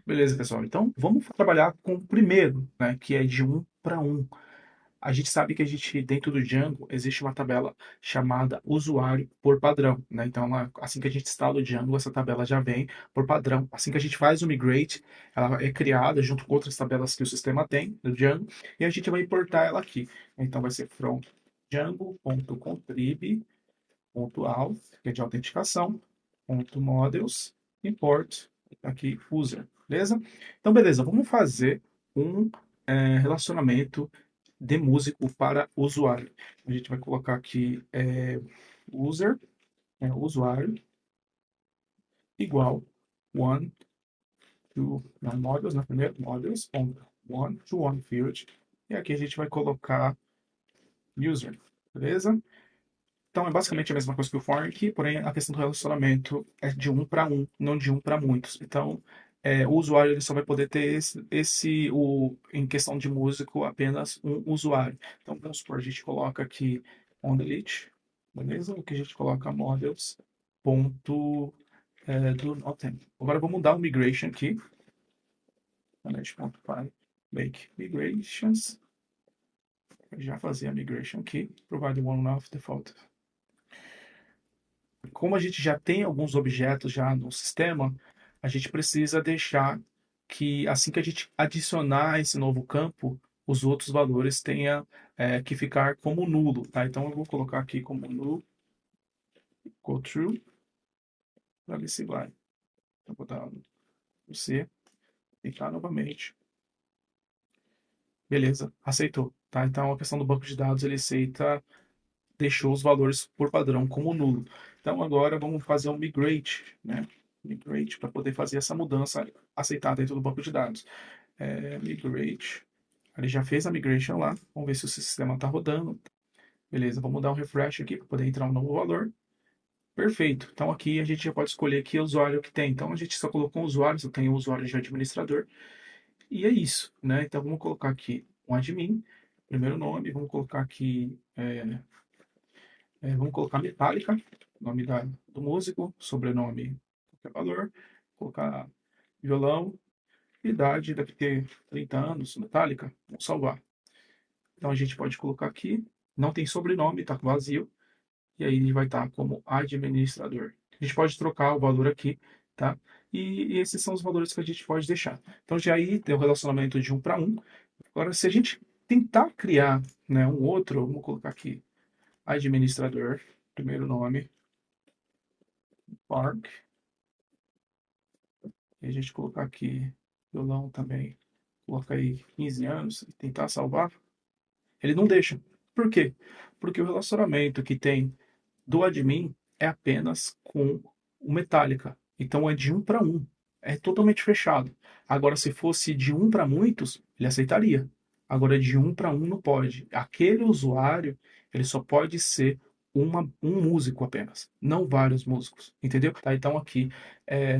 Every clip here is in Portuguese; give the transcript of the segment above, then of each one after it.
Beleza, pessoal. Então, vamos trabalhar com o primeiro, né, que é de um para um. A gente sabe que dentro do Django, existe uma tabela chamada usuário por padrão, né? Então, assim que a gente instala o Django, essa tabela já vem por padrão. Assim que a gente faz o migrate, ela é criada junto com outras tabelas que o sistema tem no Django, e a gente vai importar ela aqui. Então, vai ser from django.contrib.auth, que é de autenticação, .models, import, aqui, user, beleza? Então, beleza, vamos fazer um relacionamento de músico para usuário. A gente vai colocar aqui user, usuário, igual one to, não, models, né, primeiro, models, one to one field, e aqui a gente vai colocar user, beleza? Então é basicamente a mesma coisa que o for aqui, porém a questão do relacionamento é de um para um, não de um para muitos. Então o usuário ele só vai poder ter em questão de músico, apenas um usuário. Então vamos supor, a gente coloca aqui on delete, beleza? O que a gente coloca models ponto do nothing. Agora vamos mudar o migration aqui, manage.py, make migrations, já fazer a migration aqui, provide one of default. Como a gente já tem alguns objetos já no sistema, a gente precisa deixar que assim que a gente adicionar esse novo campo, os outros valores tenham que ficar como nulo, tá? Então eu vou colocar aqui como null, go true, para ver se vai. Então, vou botar o C, clicar novamente. Beleza, aceitou, tá? Então a questão do banco de dados, ele aceita, deixou os valores por padrão como nulo. Então agora vamos fazer um migrate, né? Migrate para poder fazer essa mudança aceitada dentro do banco de dados. Migrate. Ele já fez a migration lá. Vamos ver se o sistema está rodando. Beleza, vamos dar um refresh aqui para poder entrar um novo valor. Perfeito. Então aqui a gente já pode escolher que usuário que tem. Então a gente só colocou um usuário, só tem o usuário de administrador. E é isso, né? Então vamos colocar aqui um admin, primeiro nome, vamos colocar aqui vamos colocar Metallica, nome do músico, sobrenome, qualquer valor, colocar violão, idade, deve ter 30 anos, Metallica, vamos salvar. Então a gente pode colocar aqui, não tem sobrenome, está vazio, e aí ele vai estar como administrador. A gente pode trocar o valor aqui, tá? E esses são os valores que a gente pode deixar. Então já aí tem o relacionamento de um para um. Agora, se a gente tentar criar, né, um outro, vamos colocar aqui administrador, primeiro nome, Park, e a gente colocar aqui violão também, colocar aí 15 anos e tentar salvar, ele não deixa. Por quê? Porque o relacionamento que tem do admin é apenas com o Metallica. Então é de um para um. É totalmente fechado. Agora, se fosse de um para muitos, ele aceitaria. Agora, de um para um não pode. Aquele usuário, ele só pode ser um músico apenas, não vários músicos, entendeu? Tá, então aqui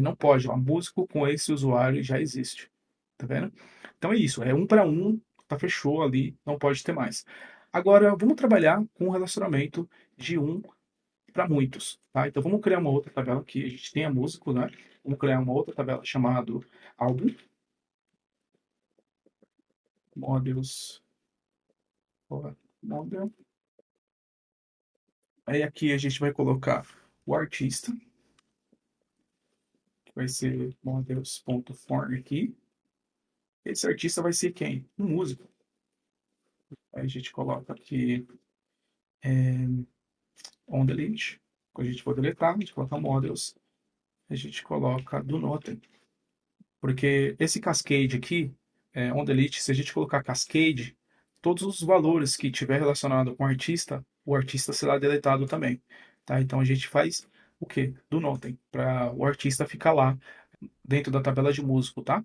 não pode. Um músico com esse usuário já existe, tá vendo? Então é isso, é um para um, tá fechou ali, não pode ter mais. Agora vamos trabalhar com o relacionamento de um para muitos, tá? Então vamos criar uma outra tabela aqui. A gente tem a música, né? Vamos criar uma outra tabela chamada álbum, models, model. Aí aqui a gente vai colocar o artista, que vai ser models.form aqui. Esse artista vai ser quem? Um músico. Aí a gente coloca aqui on delete. Quando a gente for deletar, a gente coloca models. A gente coloca do note. Porque esse cascade aqui, on delete, se a gente colocar cascade, todos os valores que tiver relacionado com o artista será deletado também. Tá? Então a gente faz o quê? Do notem, para o artista ficar lá dentro da tabela de músico, tá?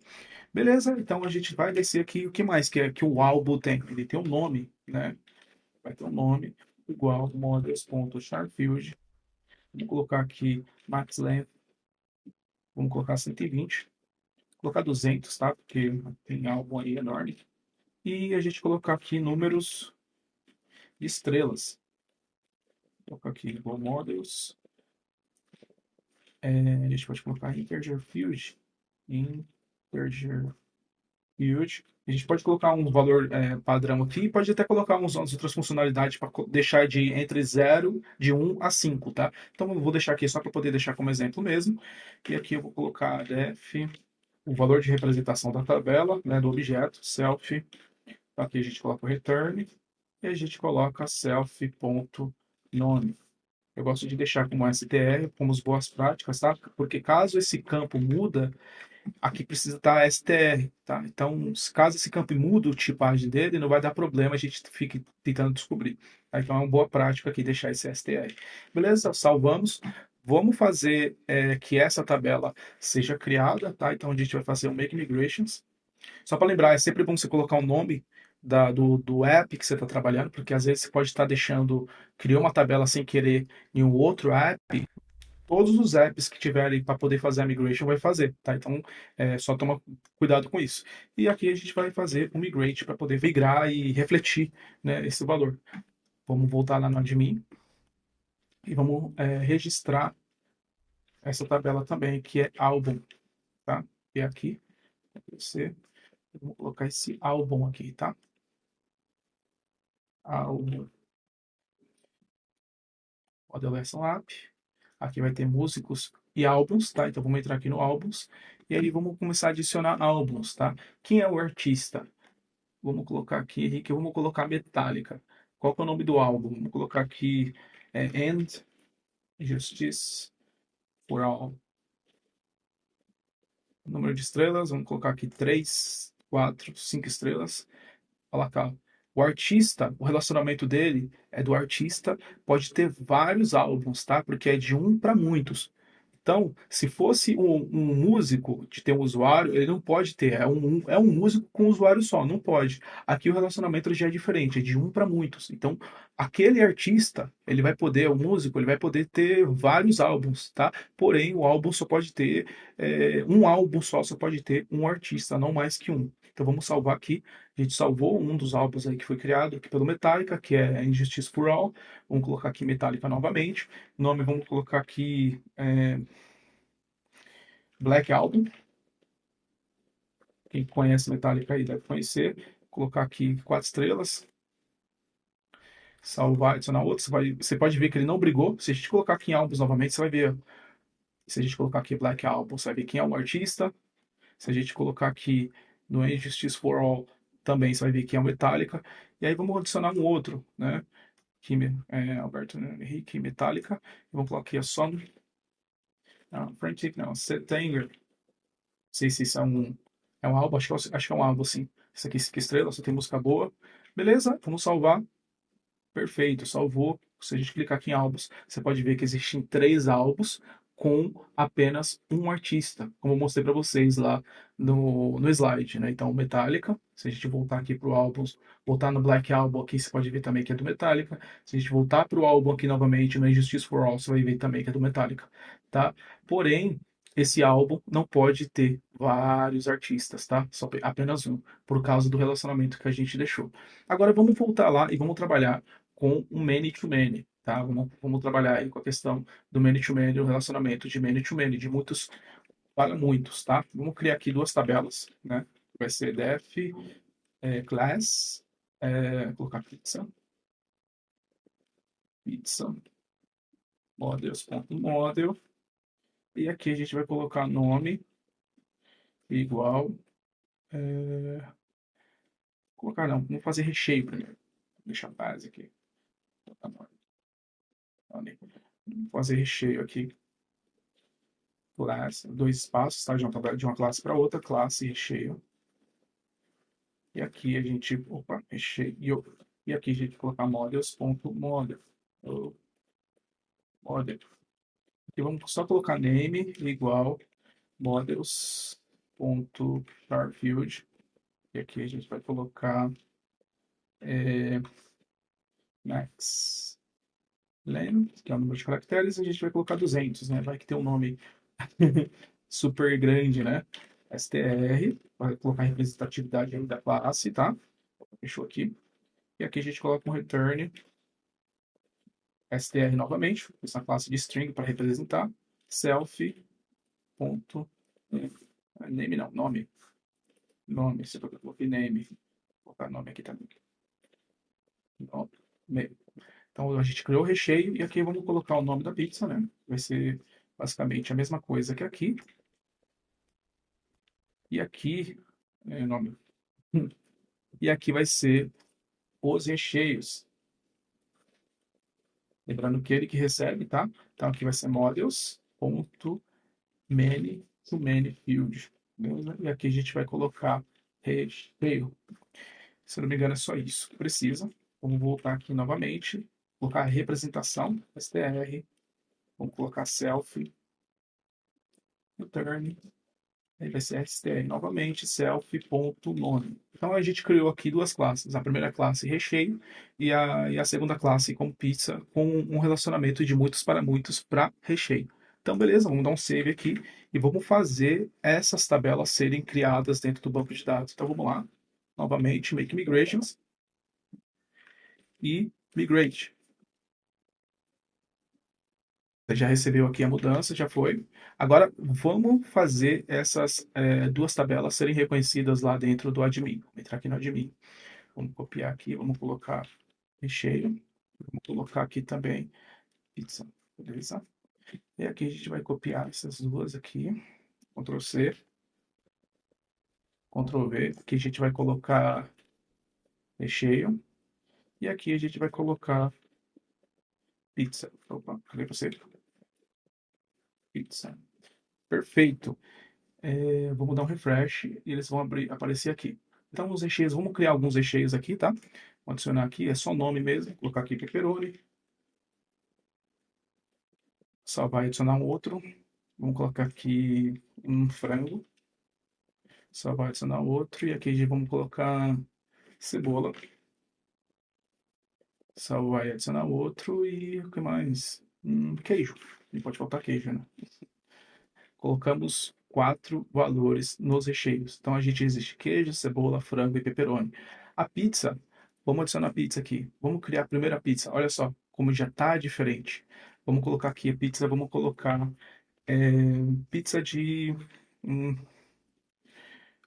Beleza, então a gente vai descer aqui. O que mais que é que o álbum tem? Ele tem um nome, né? Vai ter um nome igual models.charfield. Vamos colocar aqui max length, vamos colocar 120. Colocar 200, tá? Porque tem álbum aí enorme. E a gente colocar aqui números de estrelas. Vou colocar aqui igual models. A gente pode colocar integer field em integer field. A gente pode colocar um valor padrão aqui, pode até colocar umas outras funcionalidades para deixar entre 0, de 1 a 5, tá? Então eu vou deixar aqui só para poder deixar como exemplo mesmo. E aqui eu vou colocar def, o valor de representação da tabela, né, do objeto, self. Aqui a gente coloca o return e a gente coloca self.nome. Eu gosto de deixar como str, como as boas práticas, tá? Porque caso esse campo muda, aqui precisa estar str, tá? Então, caso esse campo mude a tipagem dele, não vai dar problema, a gente fica tentando descobrir. Tá? Então, é uma boa prática aqui deixar esse str. Beleza? Salvamos. Vamos fazer que essa tabela seja criada, tá? Então, a gente vai fazer um make migrations. Só para lembrar, é sempre bom você colocar o nome do app que você está trabalhando, porque às vezes você pode estar criou uma tabela sem querer em um outro app, todos os apps que tiverem para poder fazer a migration vai fazer, tá? Então, só toma cuidado com isso. E aqui a gente vai fazer o migrate para poder migrar e refletir, né, esse valor. Vamos voltar lá no admin e vamos registrar essa tabela também, que é álbum, tá? E aqui, você, vamos colocar esse álbum aqui, tá? Álbum, Model Lesson App. Aqui vai ter músicos e álbuns, tá? Então vamos entrar aqui no álbuns e aí vamos começar a adicionar álbuns, tá? Quem é o artista? Vamos colocar aqui, Henrique, vamos colocar Metallica. Qual que é o nome do álbum? Vamos colocar aqui End Justice for All. Número de estrelas, vamos colocar aqui 3, 4, 5 estrelas. Olha lá, o artista, o relacionamento dele é do artista, pode ter vários álbuns, tá? Porque é de um para muitos. Então, se fosse um músico de ter um usuário, ele não pode ter. É um músico com um usuário só, não pode. Aqui o relacionamento já é diferente, é de um para muitos. Então, aquele artista, ele vai poder, o músico, ele vai poder ter vários álbuns, tá? Porém, o álbum só pode ter, um álbum só pode ter um artista, não mais que um. Então, vamos salvar aqui. A gente salvou um dos álbuns aí que foi criado aqui pelo Metallica, que é Injustice for All. Vamos colocar aqui Metallica novamente. Nome, vamos colocar aqui Black Album. Quem conhece Metallica aí deve conhecer. Vou colocar aqui 4 estrelas. Salvar, adicionar outro. Você pode ver que ele não brigou. Se a gente colocar aqui em álbuns novamente, você vai ver. Se a gente colocar aqui Black Album, você vai ver quem é o artista. Se a gente colocar aqui no Injustice for All, também você vai ver quem é o Metallica. E aí vamos adicionar um outro, né? Aqui, Alberto Henrique, Metallica. Vamos colocar aqui a Song. Não, Frantic, não. September. Não sei se isso é um álbum, acho que é um álbum, sim. Isso aqui, 5 estrelas, só tem música boa. Beleza, vamos salvar. Perfeito, salvou. Se a gente clicar aqui em álbuns, você pode ver que existem 3 álbuns com apenas um artista, como eu mostrei para vocês lá no slide, né? Então, Metallica, se a gente voltar aqui para o álbum, voltar no Black Album aqui, você pode ver também que é do Metallica. Se a gente voltar para o álbum aqui novamente, no Injustice for All, você vai ver também que é do Metallica, tá? Porém, esse álbum não pode ter vários artistas, tá? Só apenas um, por causa do relacionamento que a gente deixou. Agora vamos voltar lá e vamos trabalhar com um many-to-many, tá? Vamos trabalhar aí com a questão do many-to-many, o relacionamento de many-to-many, de muitos para muitos, tá? Vamos criar aqui 2 tabelas, né? Vai ser def class, colocar pizza, models.model, e aqui a gente vai colocar nome igual, colocar não, vamos fazer recheio primeiro, deixar a base aqui, vamos fazer recheio aqui, classe, 2 espaços, tá? De uma classe para outra, classe recheio. E aqui a gente, opa, recheio. E aqui a gente colocar models.model. Model. Aqui vamos só colocar name igual models.starfield. E aqui a gente vai colocar max len, que é o número de caracteres, e a gente vai colocar 200, né? Vai que tem um nome super grande, né? str, vai colocar a representatividade aí da classe, tá? Fechou aqui. E aqui a gente coloca um return str novamente, essa classe de string para representar self.name. Name não, nome. Nome, você colocou name. Vou colocar nome aqui também. Nome. Então a gente criou o recheio e aqui vamos colocar o nome da pizza, né? Vai ser basicamente a mesma coisa que aqui. E aqui, o nome. E aqui vai ser os recheios. Lembrando que ele que recebe, tá? Então aqui vai ser models.many to many field. Beleza? E aqui a gente vai colocar recheio. Se eu não me engano, é só isso que precisa. Vamos voltar aqui novamente. Colocar a representação, str. Vamos colocar self, return. Aí vai ser str novamente, self.nome. Então a gente criou aqui duas classes. A primeira classe recheio e a segunda classe com pizza, com um relacionamento de muitos para recheio. Então, beleza, vamos dar um save aqui e vamos fazer essas tabelas serem criadas dentro do banco de dados. Então vamos lá, novamente, make migrations e migrate. Você já recebeu aqui a mudança, já foi. Agora vamos fazer essas duas tabelas serem reconhecidas lá dentro do admin. Vou entrar aqui no admin. Vamos copiar aqui, vamos colocar recheio. Vamos colocar aqui também pizza. Beleza? E aqui a gente vai copiar essas duas aqui. Ctrl C, Ctrl V. Aqui a gente vai colocar recheio. E aqui a gente vai colocar pizza. Opa, cadê você? Pizza. Perfeito. Vamos dar um refresh e eles vão aparecer aqui. Então, os recheios, vamos criar alguns recheios aqui, tá? Vou adicionar aqui, é só nome mesmo. Vou colocar aqui pepperoni. Só vai adicionar um outro. Vamos colocar aqui um frango. Só vai adicionar outro. E aqui vamos colocar cebola. Só vai adicionar outro. E o que mais? Queijo. Não pode faltar queijo, né? Colocamos 4 valores nos recheios. Então a gente existe queijo, cebola, frango e pepperoni. A pizza, vamos adicionar pizza aqui. Vamos criar a primeira pizza. Olha só como já está diferente. Vamos colocar aqui a pizza, vamos colocar é, pizza de. hum,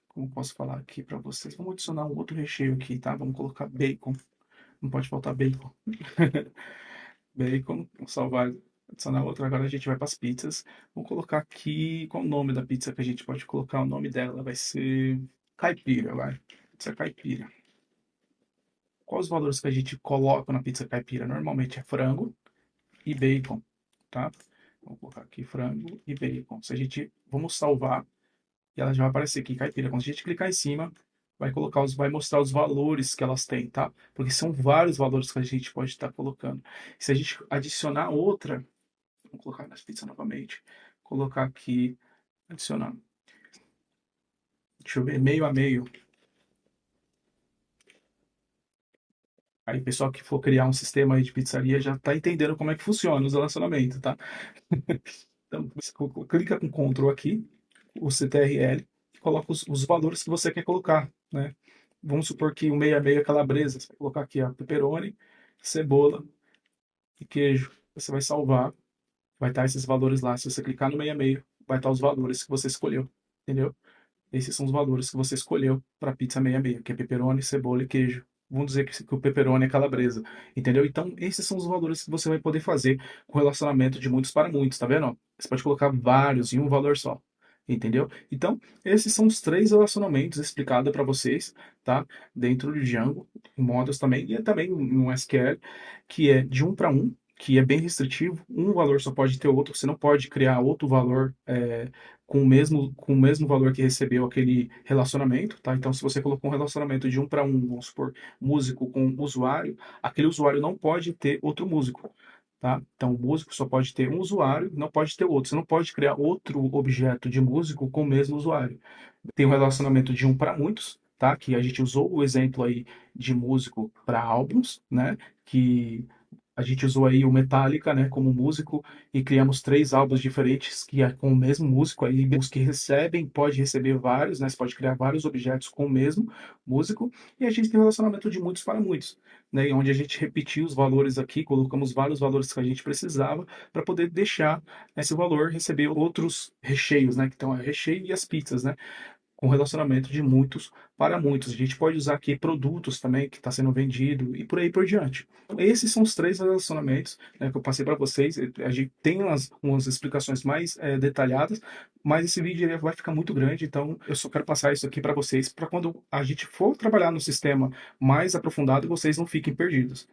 como posso falar aqui para vocês? Vamos adicionar um outro recheio aqui, tá? Vamos colocar bacon. Não pode faltar bacon. Bacon, vou salvar, adicionar outra. Agora a gente vai para as pizzas. Vou colocar aqui qual o nome da pizza que a gente pode colocar. O nome dela vai ser caipira, vai. Pizza caipira. Quais os valores que a gente coloca na pizza caipira? Normalmente é frango e bacon, tá? Vou colocar aqui frango e bacon. Se a gente, vamos salvar e ela já vai aparecer aqui caipira. Quando a gente clicar em cima, vai mostrar os valores que elas têm, tá? Porque são vários valores que a gente pode estar colocando. Se a gente adicionar outra, vamos colocar nas pizzas novamente. Colocar aqui, adicionar. Deixa eu ver, meio a meio. Aí, pessoal que for criar um sistema aí de pizzaria já tá entendendo como é que funciona os relacionamentos, tá? Então, você clica com Ctrl aqui, o CTRL, e coloca os valores que você quer colocar, né? Vamos supor que o meio a meio é calabresa. Você vai colocar aqui, ó, pepperoni, cebola e queijo. Você vai salvar, vai estar esses valores lá. Se você clicar no meio a meio, vai estar os valores que você escolheu, entendeu? Esses são os valores que você escolheu para pizza meia meia, que é pepperoni, cebola e queijo. Vamos dizer que o pepperoni é calabresa, entendeu? Então, esses são os valores que você vai poder fazer com relacionamento de muitos para muitos, tá vendo? Você pode colocar vários em um valor só, entendeu? Então, esses são os 3 relacionamentos explicados para vocês, tá? Dentro de Django, em modos também, e também no SQL, que é de um para um, que é bem restritivo. Um valor só pode ter outro, você não pode criar outro valor com o mesmo valor que recebeu aquele relacionamento, tá? Então, se você colocou um relacionamento de um para um, vamos supor, músico com usuário, aquele usuário não pode ter outro músico, tá? Então, o músico só pode ter um usuário, não pode ter outro. Você não pode criar outro objeto de músico com o mesmo usuário. Tem um relacionamento de um para muitos, tá? Que a gente usou o exemplo aí de músico para álbuns, né? Que A gente usou aí o Metallica, né, como músico e criamos 3 álbuns diferentes que é com o mesmo músico aí, os que recebem pode receber vários, né, você pode criar vários objetos com o mesmo músico, e a gente tem um relacionamento de muitos para muitos, né, onde a gente repetiu os valores aqui, colocamos vários valores que a gente precisava para poder deixar esse valor receber outros recheios, né, que estão o recheio e as pizzas, né, com relacionamento de muitos para muitos. A gente pode usar aqui produtos também que está sendo vendido e por aí por diante. Então, esses são os 3 relacionamentos, né, que eu passei para vocês. A gente tem umas explicações mais detalhadas, mas esse vídeo ele vai ficar muito grande, então eu só quero passar isso aqui para vocês, para quando a gente for trabalhar no sistema mais aprofundado, vocês não fiquem perdidos.